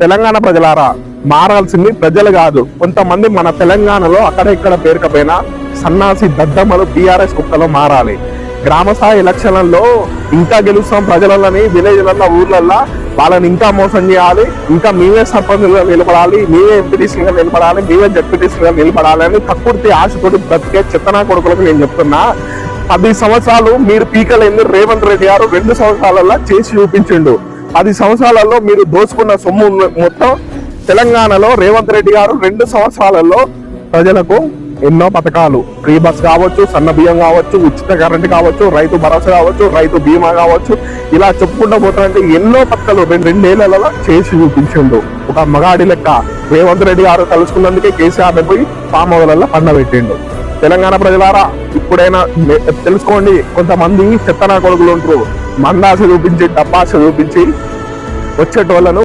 తెలంగాణ ప్రజలారా, మారాల్సింది ప్రజలు కాదు, కొంతమంది మన తెలంగాణలో అక్కడ ఇక్కడ పేరుకపోయినా సన్నాసి దద్దమ్మలు టీఆర్ఎస్ కుక్కలో మారాలి. గ్రామ స్థాయి ఎలక్షన్లలో ఇంకా గెలుస్తాం ప్రజలని, విలేజ్లలో ఊర్లల్లో వాళ్ళని ఇంకా మోసం చేయాలి, ఇంకా మేమే సర్పంచ్గా నిలబడాలి, మేమే ఎంపీటీసీగా నిలబడాలి, మేమే జడ్పీటీసీగా నిలబడాలి అని కక్కుర్తి ఆశతోటి బ్రతికే చెత్తనా కొడుకులకు నేను చెప్తున్నా. 10 సంవత్సరాలు మీరు పీకలేంది రేవంత్ రెడ్డి గారు 2 సంవత్సరాలలో చేసి చూపించిండు. 10 సంవత్సరాలలో మీరు దోచుకున్న సొమ్ము మొత్తం తెలంగాణలో రేవంత్ రెడ్డి గారు 2 సంవత్సరాలలో ప్రజలకు ఎన్నో పథకాలు, ఫ్రీ బస్ కావచ్చు, సన్న బియ్యం కావచ్చు, ఉచిత కరెంట్ కావచ్చు, రైతు భరోసా కావచ్చు, రైతు బీమా కావచ్చు, ఇలా చెప్పుకుంటూ పోతారంటే ఎన్నో పథకాలు 2 చేసి చూపించిండు. ఒక మగాడి లెక్క రేవంత్ రెడ్డి గారు కలుసుకున్నందుకే కేసీఆర్ పోయి ఫామ్ హౌస్లలో పండబెట్టిండు. తెలంగాణ ప్రజలారా, ఇప్పుడైనా తెలుసుకోండి, కొంతమంది చెత్తనా కొడుకులు ఉంటారు, మందాస చూపించి డబ్బాస చూపించి వచ్చేటోళ్ళను